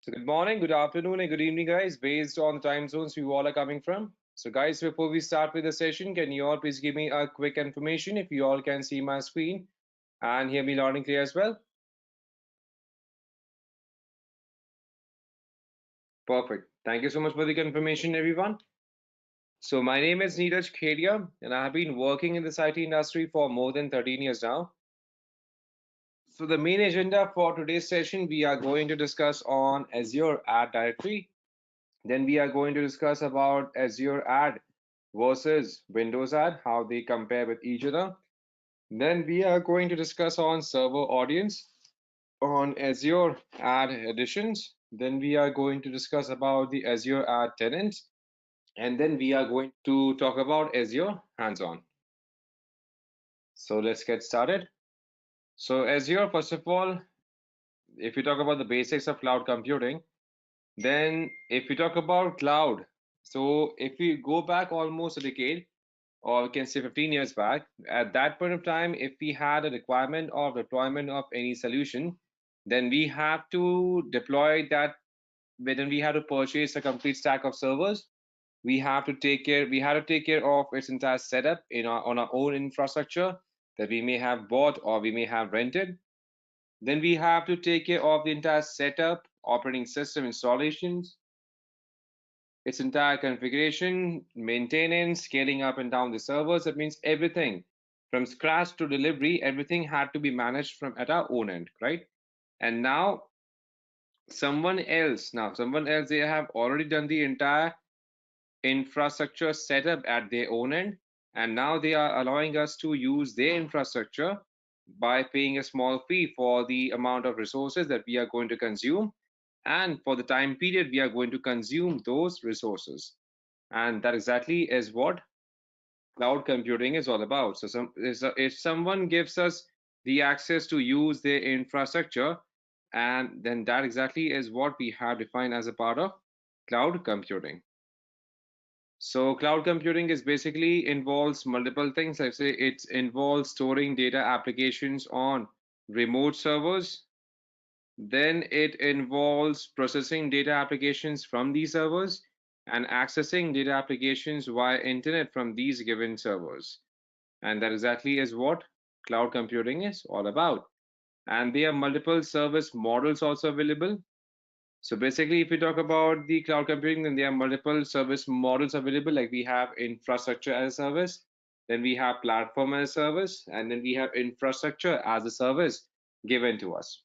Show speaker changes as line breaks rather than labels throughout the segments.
So good morning, good afternoon, and good evening, guys, based on the time zones you all are coming from. So guys, before we start with the session, can you all please give me a quick information if you all can see my screen and hear me loud and clear as well? Perfect. Thank you so much for the confirmation, everyone. So my name is 𝐂𝐲𝐞 and I have been working in this IT industry for more than 13 years now. So the main agenda for today's session, we are going to discuss on Azure AD Directory. Then we are going to discuss about Azure AD versus Windows AD, how they compare with each other. Then we are going to discuss on server audience on Azure AD editions. Then we are going to discuss about the Azure AD tenants. And then we are going to talk about Azure hands-on. So let's get started. So Azure, first of all, if you talk about the basics of cloud computing, then if we talk about cloud, so if we go back almost a decade, or we can say 15 years back, at that point of time, if we had a requirement of deployment of any solution, then we have to deploy that, then we had to purchase a complete stack of servers. We had to take care of its entire setup on our own infrastructure that we may have bought or we may have rented. Then we have to take care of the entire setup, operating system installations, its entire configuration, maintenance, scaling up and down the servers. That means everything from scratch to delivery, everything had to be managed from at our own end, right? And someone else, they have already done the entire infrastructure setup at their own end. And now they are allowing us to use their infrastructure by paying a small fee for the amount of resources that we are going to consume and for the time period we are going to consume those resources. And that exactly is what cloud computing is all about. So if someone gives us the access to use their infrastructure, and then that exactly is what we have defined as a part of cloud computing. So cloud computing is basically involves multiple things. I say it involves storing data applications on remote servers. Then it involves processing data applications from these servers and accessing data applications via internet from these given servers. And that exactly is what cloud computing is all about. And there are multiple service models also available. So basically, if we talk about the cloud computing, then there are multiple service models available. Like we have infrastructure as a service, then we have platform as a service, and then we have infrastructure as a service given to us.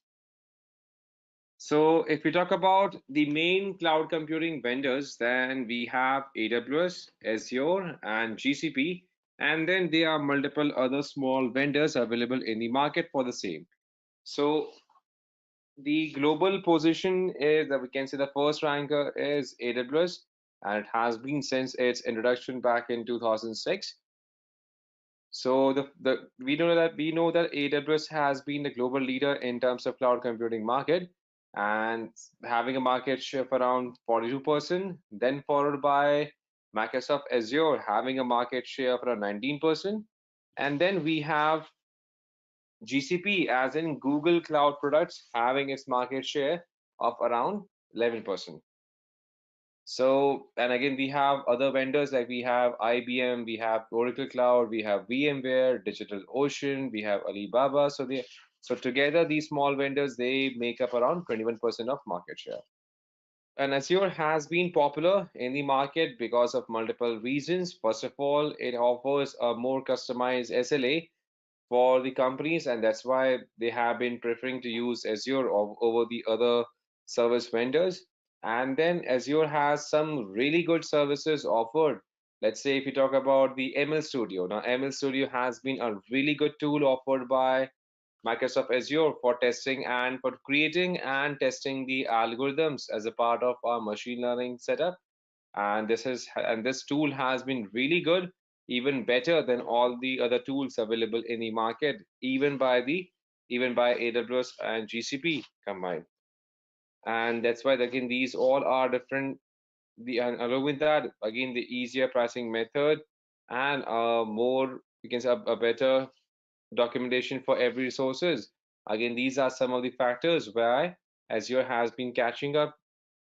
So if we talk about the main cloud computing vendors, then we have AWS, Azure, and GCP, and then there are multiple other small vendors available in the market for the same. So the global position is that we can say the first ranker is AWS, and it has been since its introduction back in 2006. So we know that AWS has been the global leader in terms of cloud computing market and having a market share of around 42%, then followed by Microsoft Azure having a market share of around 19%, and then we have GCP as in Google Cloud Products having its market share of around 11%. So, and again, we have other vendors like we have IBM, we have Oracle Cloud, we have VMware, DigitalOcean, we have Alibaba. So together, these small vendors, they make up around 21% of market share. And Azure has been popular in the market because of multiple reasons. First of all, it offers a more customized SLA for the companies, and that's why they have been preferring to use Azure over the other service vendors. And then Azure has some really good services offered. Let's say if you talk about the ML Studio. Now, ML Studio has been a really good tool offered by Microsoft Azure for testing and for creating and testing the algorithms as a part of our machine learning setup. And this tool has been really good, even better than all the other tools available in the market, even by AWS and GCP combined. And that's why again these all are different. And along with that, again the easier pricing method and more, you can say, a better documentation for every resources. Again, these are some of the factors why Azure has been catching up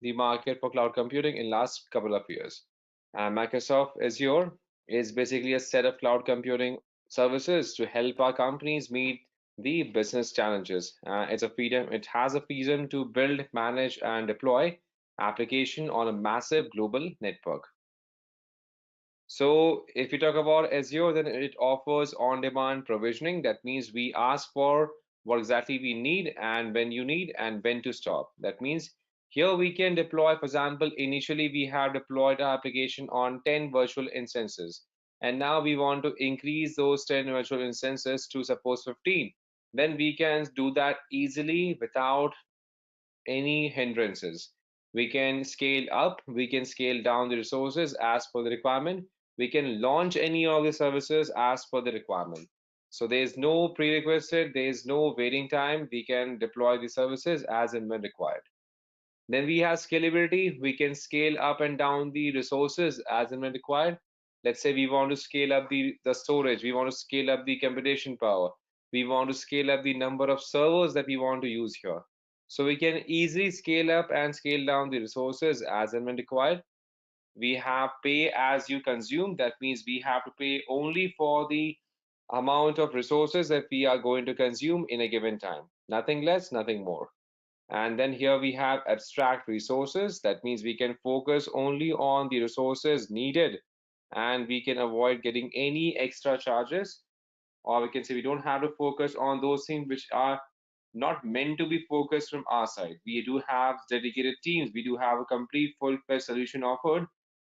the market for cloud computing in last couple of years. And Microsoft Azure is basically a set of cloud computing services to help our companies meet the business challenges. It has a freedom to build, manage, and deploy application on a massive global network. So if you talk about Azure, then it offers on-demand provisioning. That means we ask for what exactly we need and when you need and when to stop. That means here we can deploy, for example, initially we have deployed our application on 10 virtual instances. And now we want to increase those 10 virtual instances to suppose 15. Then we can do that easily without any hindrances. We can scale up, we can scale down the resources as per the requirement. We can launch any of the services as per the requirement. So there's no prerequisite, there's no waiting time. We can deploy the services as and when required. Then we have scalability. We can scale up and down the resources as and when required. Let's say we want to scale up the storage, we want to scale up the computation power, we want to scale up the number of servers that we want to use here. So we can easily scale up and scale down the resources as and when required. We have pay as you consume. That means we have to pay only for the amount of resources that we are going to consume in a given time. Nothing less, nothing more. And then here we have abstract resources. That means we can focus only on the resources needed and we can avoid getting any extra charges. Or we can say we don't have to focus on those things which are not meant to be focused from our side. We do have dedicated teams. We do have a complete full-fledged solution offered.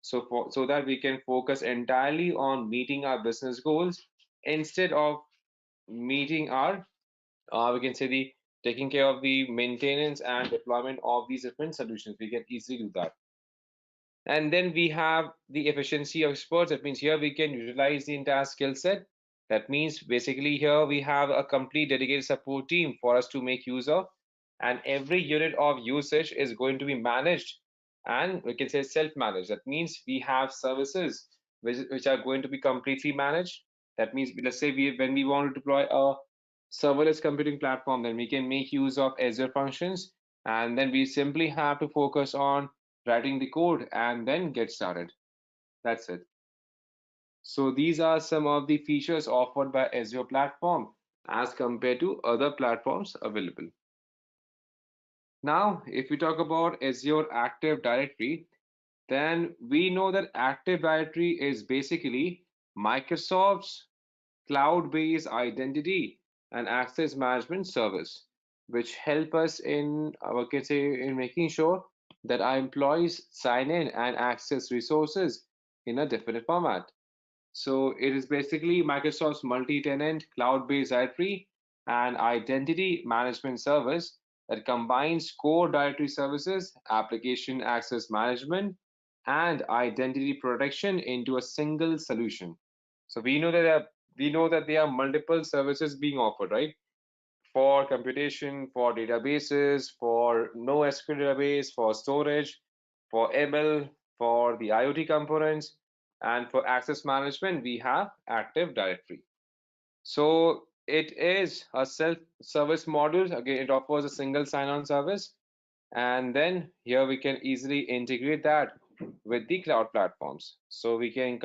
So that we can focus entirely on meeting our business goals instead of meeting our we can say the taking care of the maintenance and deployment of these different solutions. We can easily do that. And then we have the efficiency of experts. That means here we can utilize the entire skill set. That means basically here we have a complete dedicated support team for us to make use of. And every unit of usage is going to be managed and we can say self-managed. That means we have services which are going to be completely managed. That means let's say when we want to deploy a serverless computing platform, then we can make use of Azure functions. And then we simply have to focus on writing the code and then get started. That's it. So these are some of the features offered by Azure platform as compared to other platforms available. Now, if we talk about Azure Active Directory, then we know that Active Directory is basically Microsoft's cloud-based identity and access management service, which help us in, we can say, in making sure that our employees sign in and access resources in a definite format. So it is basically Microsoft's multi-tenant cloud-based directory and identity management service that combines core directory services, application access management, and identity protection into a single solution. So we know that there are multiple services being offered, right? For computation, for databases, for NoSQL database, for storage, for ML, for the IoT components, and for access management, we have Active Directory. So it is a self-service model. Again, it offers a single sign-on service. And then here we can easily integrate that with the cloud platforms. So we can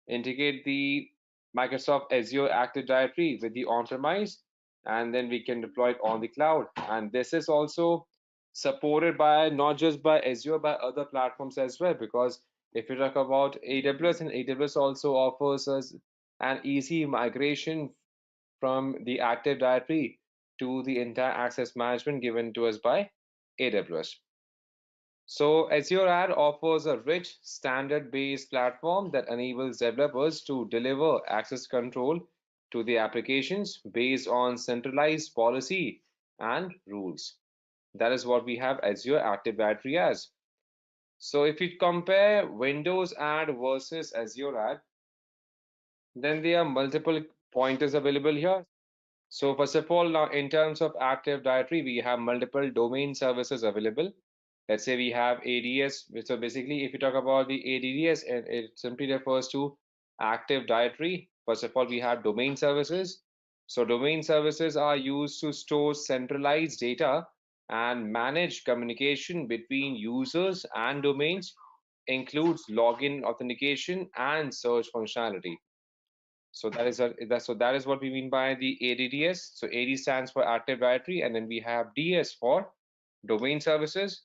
integrate the Microsoft Azure Active Directory with the on-premise, and then we can deploy it on the cloud. And this is also supported by not just by Azure, by other platforms as well. Because if you talk about AWS, and AWS also offers us an easy migration from the Active Directory to the entire access management given to us by AWS. So Azure AD offers a rich standard-based platform that enables developers to deliver access control to the applications based on centralized policy and rules. That is what we have Azure Active Directory as. So if you compare Windows AD versus Azure AD, then there are multiple pointers available here. So first of all, now in terms of Active Directory, we have multiple domain services available. Let's say we have ADS. So basically, if you talk about the ADDS, it simply refers to Active Directory. First of all, we have domain services. So domain services are used to store centralized data and manage communication between users and domains, includes login authentication and search functionality. So that is what we mean by the ADDS. So AD stands for Active Directory, and then we have DS for domain services.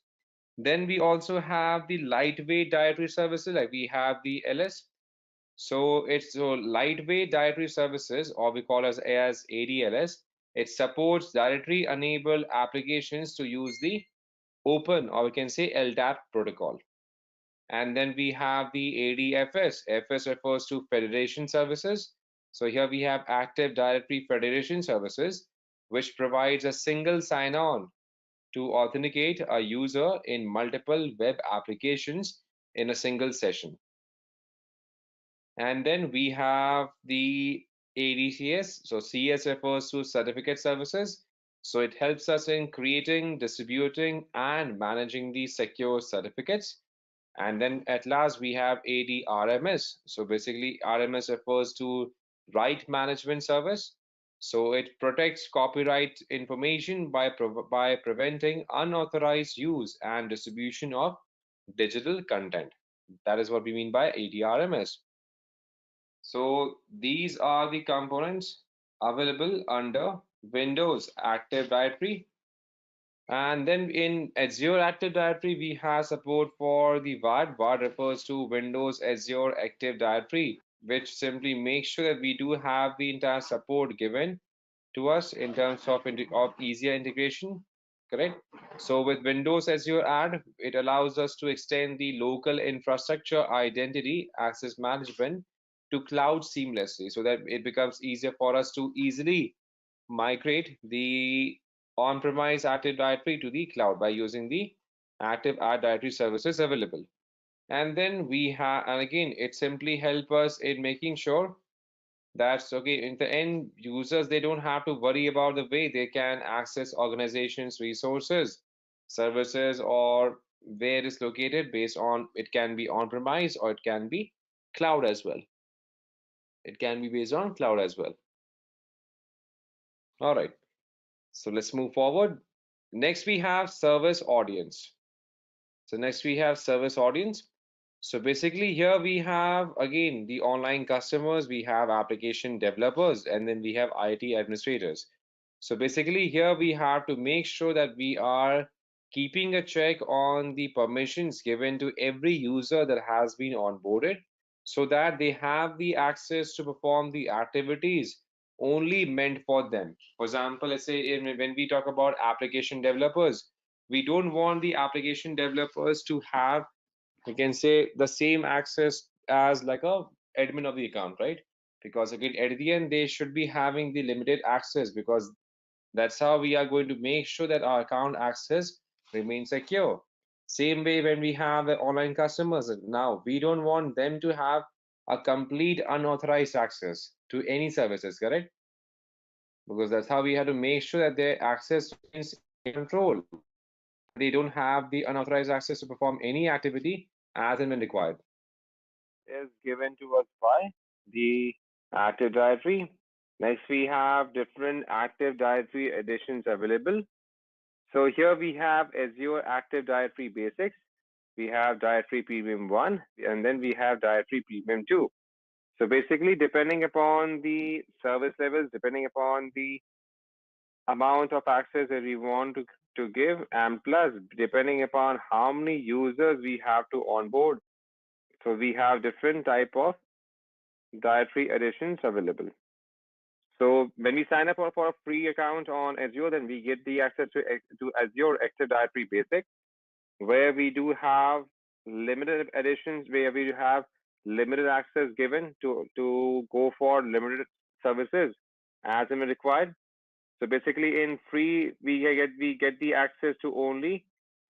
Then we also have the lightweight directory services, like we have the LS. So it's so lightweight directory services, or we call as ADLS. It supports directory enabled applications to use the open, or we can say LDAP protocol. And then we have the ADFS. FS refers to Federation Services. So here we have Active Directory Federation Services, which provides a single sign-on to authenticate a user in multiple web applications in a single session. And then we have the ADCS. So CS refers to Certificate Services. So it helps us in creating, distributing, and managing the secure certificates. And then at last we have ADRMS. So basically RMS refers to Right Management Service. So it protects copyright information by preventing unauthorized use and distribution of digital content. That is what we mean by ADRMS. So these are the components available under Windows Active Directory. And then in Azure Active Directory, we have support for the VAD. VAD refers to Windows Azure Active Directory, which simply makes sure that we do have the entire support given to us in terms of easier integration, correct? So with Windows Azure AD, it allows us to extend the local infrastructure identity access management to cloud seamlessly, so that it becomes easier for us to easily migrate the on-premise Active Directory to the cloud by using the Active Directory services available. And then we have, and again, it simply helps us in making sure that's okay. In the end, users, they don't have to worry about the way they can access organizations, resources, services, or where it's located based on it can be on-premise or it can be cloud as well. It can be based on cloud as well. All right. So let's move forward. Next, we have service audience. So next we have service audience. So basically here we have again the online customers, we have application developers, and then we have IT administrators. So basically here we have to make sure that we are keeping a check on the permissions given to every user that has been onboarded, so that they have the access to perform the activities only meant for them. For example, let's say when we talk about application developers, we don't want the application developers to have, we can say, the same access as like a admin of the account, right? Because again, at the end, they should be having the limited access, because that's how we are going to make sure that our account access remains secure. Same way when we have the online customers, now we don't want them to have a complete unauthorized access to any services, correct? Because that's how we have to make sure that their access is in control. They don't have the unauthorized access to perform any activity as and when required. Is given to us by the Active Directory. Next, we have different Active Directory editions available. So here we have Azure Active Directory Basics. We have Directory Premium 1, and then we have Directory Premium 2. So basically, depending upon the service levels, depending upon the amount of access that we want to give, and plus depending upon how many users we have to onboard. So we have different type of directory editions available. So when we sign up for a free account on Azure, then we get the access to Azure Active Directory Basic, where we do have limited editions, where we have limited access given to go for limited services as and when required. So basically, in free, we get the access to only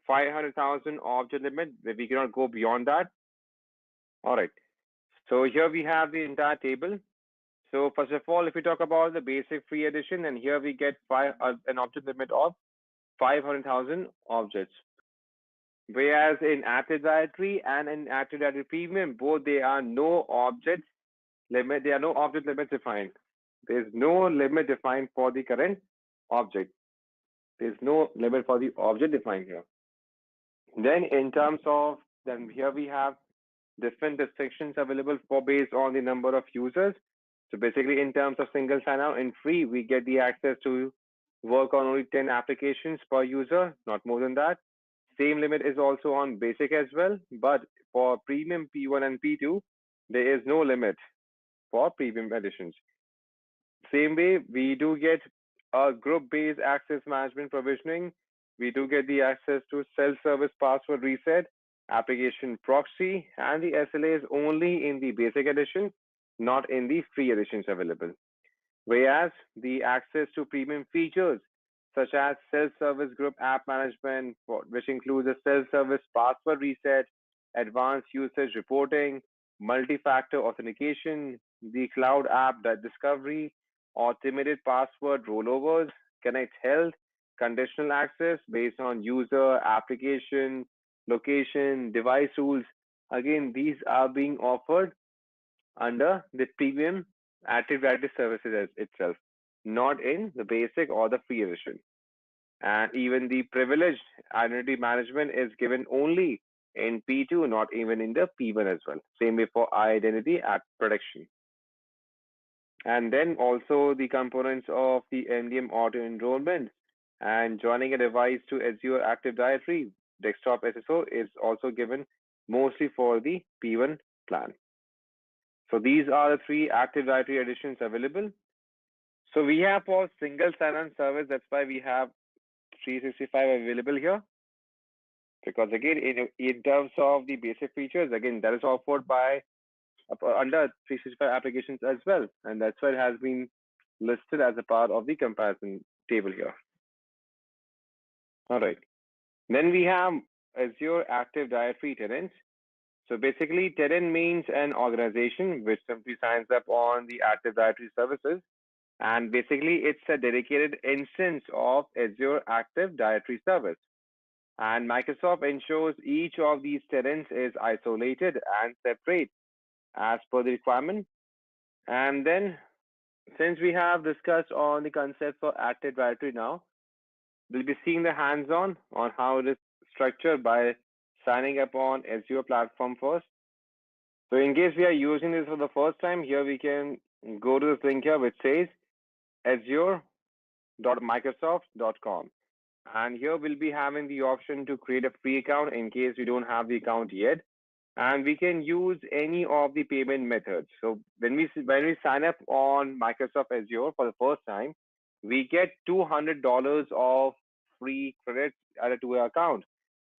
500,000 object limit. We cannot go beyond that. All right. So here we have the entire table. So first of all, if we talk about the basic free edition, and here we get an object limit of 500,000 objects. Whereas in Active Directory and in Active Directory Premium, both there are no objects limit. There are no object limits defined. There is no limit defined for the current object.
There's no limit for the object defined here. Then in terms of, then here we have different restrictions available for based on the number of users. So basically in terms of single sign-on in free, we get the access to work on only 10 applications per user, not more than that. Same limit is also on basic as well, but for premium P1 and P2, there is no limit for premium editions. Same way, we do get a group-based access management provisioning. We do get the access to self-service password reset, application proxy, and the SLA is only in the basic edition, not in the free editions available. Whereas the access to premium features such as self-service group app management, which includes a self-service password reset, advanced usage reporting, multi-factor authentication, the cloud app discovery, automated password rollovers, connect health, conditional access based on user, application, location, device rules. Again, these are being offered under the premium Active Directory services as itself, not in the basic or the free edition. And even the privileged identity management is given only in P2, not even in the P1 as well. Same way for identity protection. And then also the components of the MDM auto enrollment and joining a device to Azure Active Directory desktop SSO is also given mostly for the P1 plan. So these are the three Active Directory editions available. So we have for single sign-on service, that's why we have 365 available here. Because again, in terms of the basic features, again, that is offered by under 365 applications as well. And that's why it has been listed as a part of the comparison table here. All right. Then we have Azure Active Directory tenants. So basically, tenant means an organization which simply signs up on the Active Directory services. And basically, it's a dedicated instance of Azure Active Directory service. And Microsoft ensures each of these tenants is isolated and separate as per the requirement. And then, since we have discussed on the concept for Active Directory now, we'll be seeing the hands-on on how it is structured by signing up on Azure platform first. So in case we are using this for the first time, here we can go to this link here which says azure.microsoft.com. And here we'll be having the option to create a free account in case we don't have the account yet. And we can use any of the payment methods. So when we sign up on Microsoft Azure for the first time, we get $200 of free credits added to our account.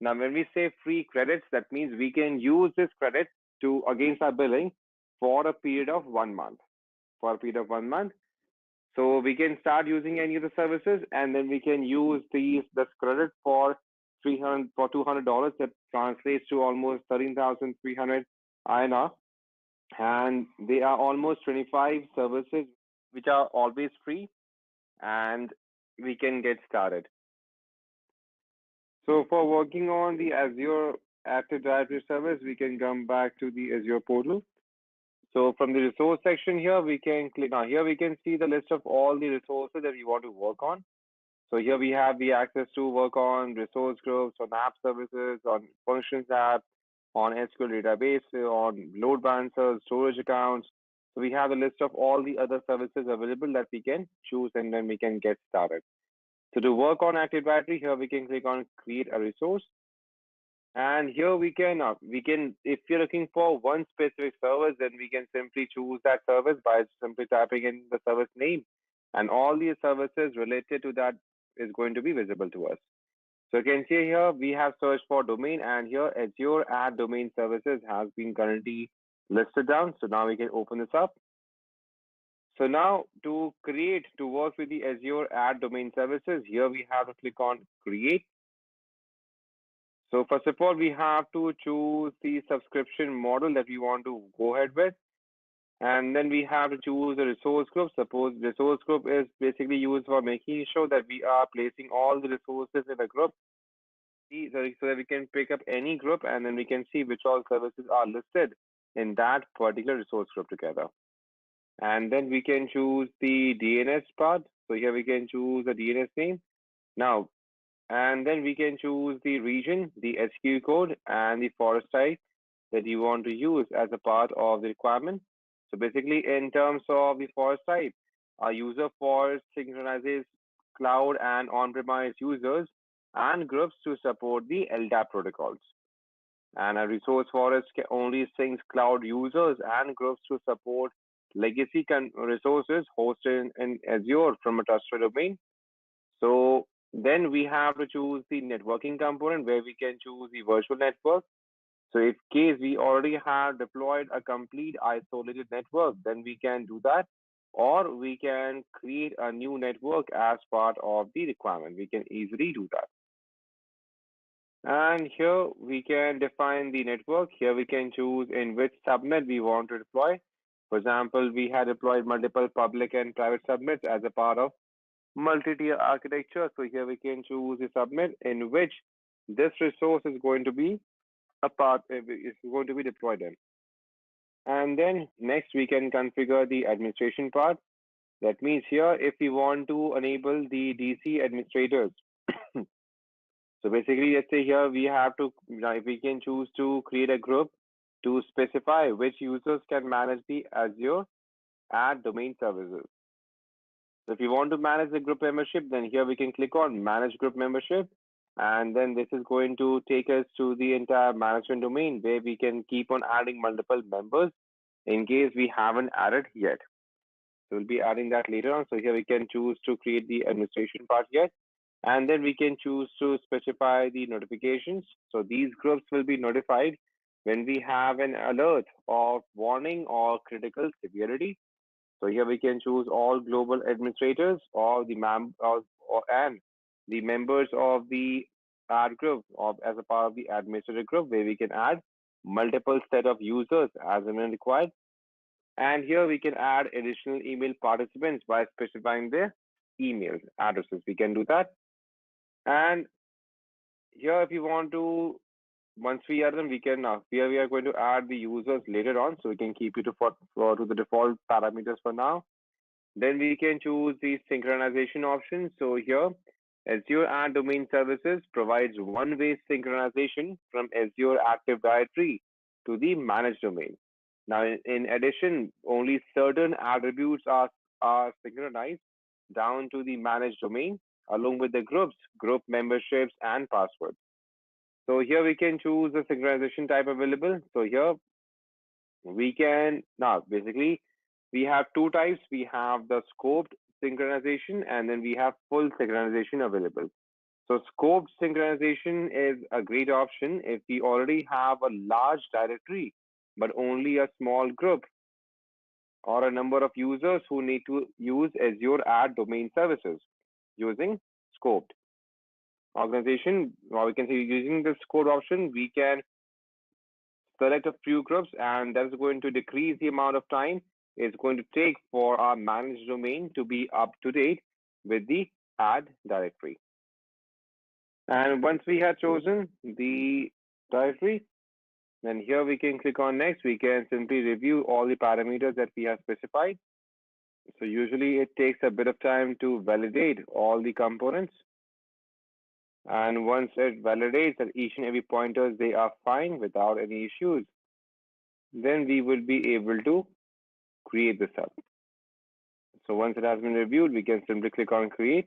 Now, when we say free credits, that means we can use this credit to against our billing for a period of 1 month. For a period of 1 month, so we can start using any of the services, and then we can use this credit for $200. That translates to almost 13,300 INR, and they are almost 25 services which are always free, and we can get started. So for working on the Azure Active Directory service, we can come back to the Azure portal. So from the resource section here, we can click on here. We can see the list of all the resources that we want to work on. So here we have the access to work on resource groups, on app services, on functions app, on SQL database, on load balancers, storage accounts. So we have a list of all the other services available that we can choose, and then we can get started. So to work on Active Directory, here we can click on create a resource. And here we can, if you're looking for one specific service, then we can simply choose that service by simply typing in the service name. And all the services related to that is going to be visible to us. So you can see here, we have searched for domain, and here Azure AD domain services has been currently listed down. So now we can open this up. So now to work with the Azure AD domain services, here we have to click on create. So first of all, we have to choose the subscription model that we want to go ahead with. And then we have to choose a resource group. Suppose resource group is basically used for making sure that we are placing all the resources in a group so that we can pick up any group, and then we can see which all services are listed in that particular resource group together. And then we can choose the DNS part. So here we can choose the DNS name. Now, and then we can choose the region, the SKU code, and the forest type that you want to use as a part of the requirement. So basically, in terms of the forest type, our user forest synchronizes cloud and on-premise users and groups to support the LDAP protocols. And a resource forest only syncs cloud users and groups to support legacy resources hosted in Azure from a trusted domain. So then we have to choose the networking component where we can choose the virtual network. So if case we already have deployed a complete isolated network, then we can do that. Or we can create a new network as part of the requirement. We can easily do that. And here we can define the network. Here we can choose in which subnet we want to deploy. For example, we had deployed multiple public and private subnets as a part of multi-tier architecture. So here we can choose a subnet in which this resource is going to be is going to be deployed in. And then next we can configure the administration part. That means here if we want to enable the DC administrators. So basically, let's say here we have to, we can choose to create a group to specify which users can manage the Azure AD domain services. So if you want to manage the group membership, then here we can click on manage group membership. And then this is going to take us to the entire management domain where we can keep on adding multiple members in case we haven't added yet. So we'll be adding that later on. So here we can choose to create the administration part yet. And then we can choose to specify the notifications. So these groups will be notified when we have an alert of warning or critical severity. So here we can choose all global administrators or the and the members of the ad group as a part of the administrator group where we can add multiple set of users as and when required. And here we can add additional email participants by specifying their email addresses. We can do that. And here, if you want to, once we add them, we can here we are going to add the users later on, so we can keep it to the default parameters for now. Then we can choose the synchronization option. So here, Azure AD Domain Services provides one-way synchronization from Azure Active Directory to the managed domain. Now, in addition, only certain attributes are synchronized down to the managed domain, along with the groups, group memberships, and passwords. So here we can choose the synchronization type available. So here we can now basically we have two types. We have the scoped synchronization and then we have full synchronization available. So scoped synchronization is a great option if we already have a large directory, but only a small group or a number of users who need to use Azure AD domain services using scoped organization, or we can say using this code option, we can select a few groups and that's going to decrease the amount of time it's going to take for our managed domain to be up to date with the AD directory. And once we have chosen the directory, then here we can click on next. We can simply review all the parameters that we have specified. So usually it takes a bit of time to validate all the components. And once it validates that each and every pointers, they are fine without any issues, then we will be able to create the sub. So once it has been reviewed, we can simply click on create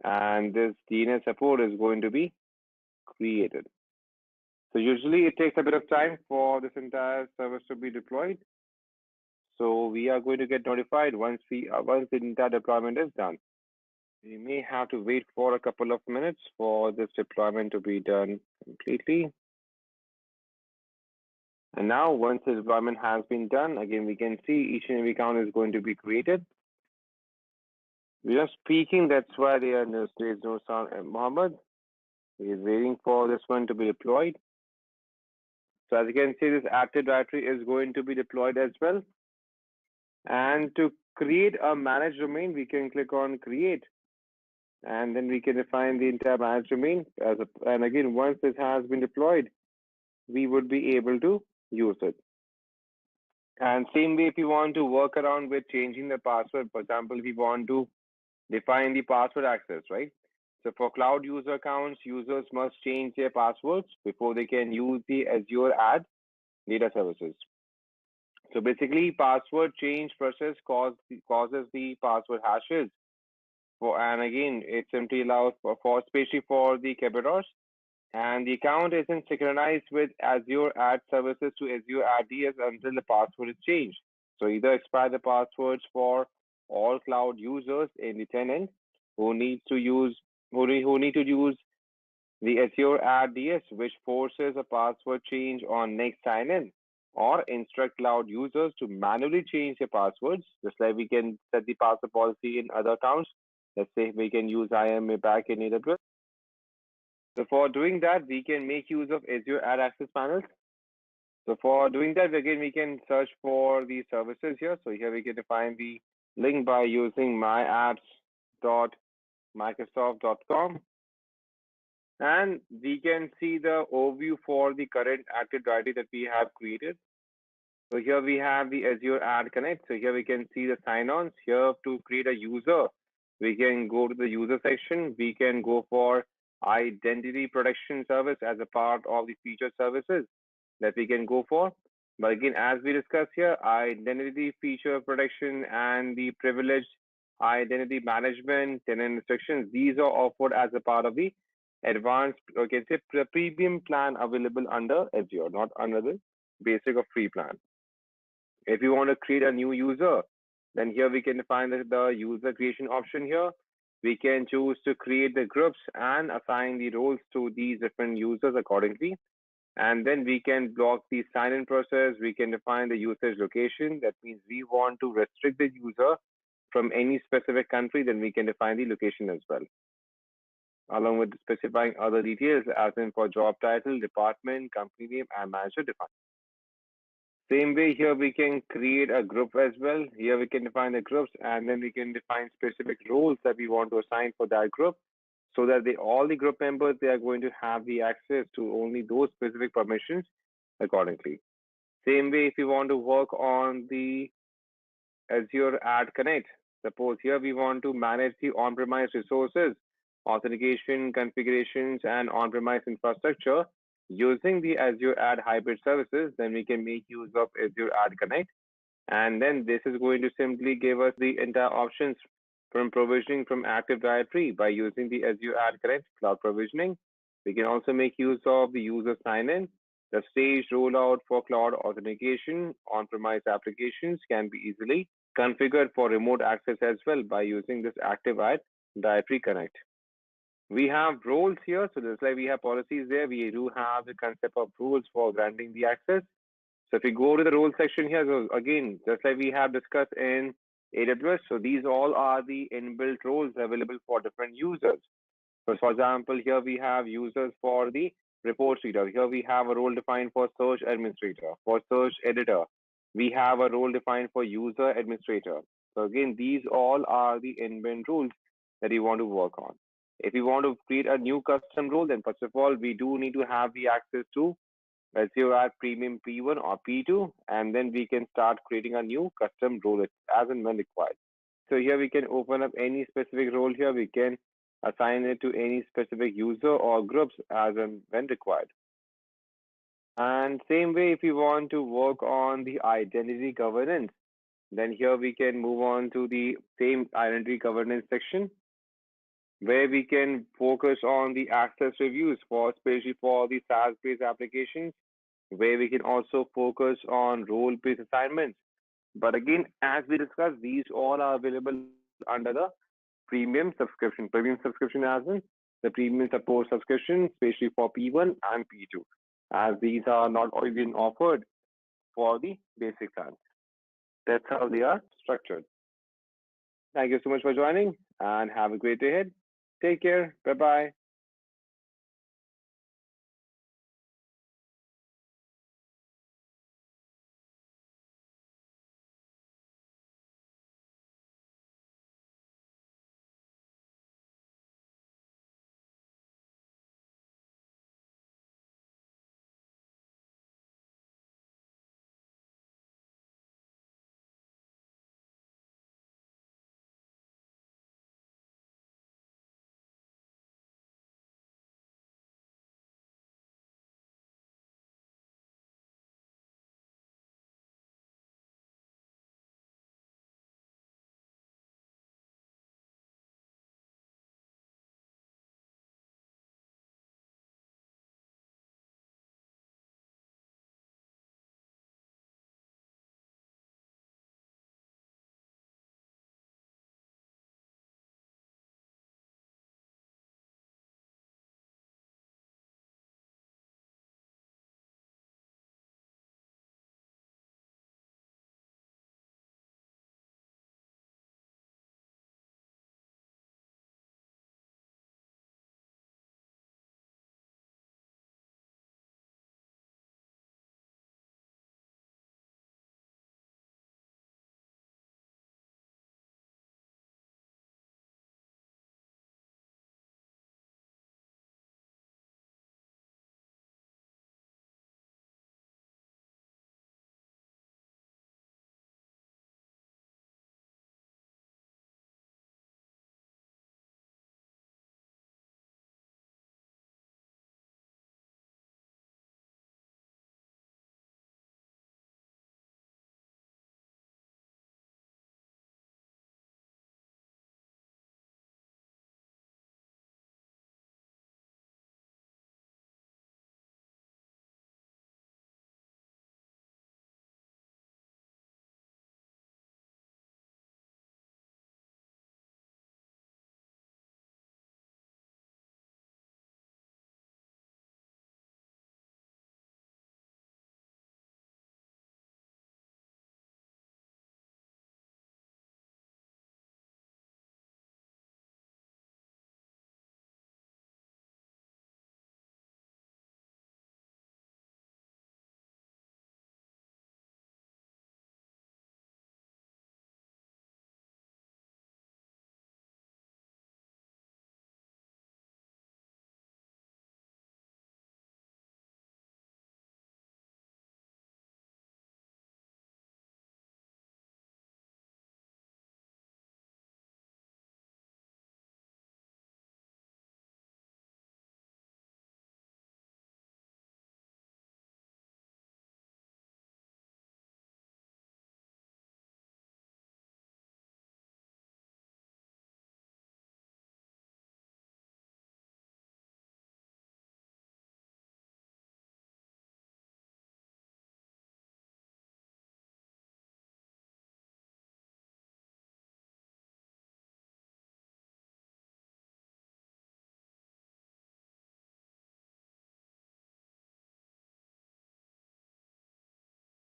and this DNS support is going to be created. So usually it takes a bit of time for this entire service to be deployed. So we are going to get notified once the entire deployment is done. We may have to wait for a couple of minutes for this deployment to be done completely. And now once the deployment has been done, again, we can see each and every account is going to be created. We are speaking, that's why there's no sound. Mohammed is waiting for this one to be deployed. So as you can see, this Active Directory is going to be deployed as well. And to create a managed domain, we can click on create. And then we can define the entire managed domain. And again, once this has been deployed, we would be able to use it. And same way, if you want to work around with changing the password, for example, if you want to define the password access, right? So for cloud user accounts, users must change their passwords before they can use the Azure AD data services. So basically, password change process causes the password hashes and again, it simply allows for especially for the Kerberos, and the account isn't synchronized with Azure Ad Services to Azure ADS until the password is changed. So either expire the passwords for all cloud users in the tenant who needs to use who need to use the Azure ADS, which forces a password change on next sign-in, or instruct cloud users to manually change their passwords, just like we can set the password policy in other accounts. Let's say we can use IMA back in AWS. So for doing that, we can make use of Azure Ad Access Panels. So for doing that, again, we can search for the services here. So here we can define the link by using myapps.microsoft.com. And we can see the overview for the current Active Directory that we have created. So here we have the Azure Ad Connect. So here we can see the sign-ons. Here to create a user, we can go to the user section. We can go for identity protection service as a part of the feature services that we can go for. But again, as we discussed here, identity feature protection and the privileged identity management, tenant restrictions, these are offered as a part of the advanced, okay, say premium plan available under Azure, not under the basic or free plan. If you want to create a new user, then here we can define the user creation option here. We can choose to create the groups and assign the roles to these different users accordingly. And then we can block the sign-in process. We can define the usage location. That means we want to restrict the user from any specific country, then we can define the location as well, along with specifying other details as in for job title, department, company name, and manager define. Same way here we can create a group as well. Here we can define the groups and then we can define specific roles that we want to assign for that group so that all the group members, they are going to have the access to only those specific permissions accordingly. Same way if you want to work on the Azure Ad Connect, suppose here we want to manage the on-premise resources, authentication, configurations, and on-premise infrastructure using the Azure Ad Hybrid services, then we can make use of Azure Ad Connect. And then this is going to simply give us the entire options from provisioning from Active Directory by using the Azure Ad Connect cloud provisioning. We can also make use of the user sign-in. The staged rollout for cloud authentication on-premise applications can be easily configured for remote access as well by using this Active Directory Connect. We have roles here, so just like we have policies there, we do have the concept of rules for granting the access. So if we go to the role section here, so again, just like we have discussed in AWS, so these all are the inbuilt roles available for different users. So for example, here we have users for the report reader. Here we have a role defined for search administrator. For search editor, we have a role defined for user administrator. So again, these all are the inbuilt rules that you want to work on. If you want to create a new custom role, then first of all, we do need to have the access to Azure Ad Premium P1 or P2, and then we can start creating a new custom role as and when required. So here we can open up any specific role here. We can assign it to any specific user or groups as and when required. And same way, if you want to work on the identity governance, then here we can move on to the same identity governance section where we can focus on the access reviews for especially for the SaaS-based applications, where we can also focus on role-based assignments. But again, as we discussed, these all are available under the premium subscription. Premium subscription as in the premium support subscription, especially for P1 and P2, as these are not even offered for the basic plans. That's how they are structured. Thank you so much for joining and have a great day ahead. Take care. Bye bye.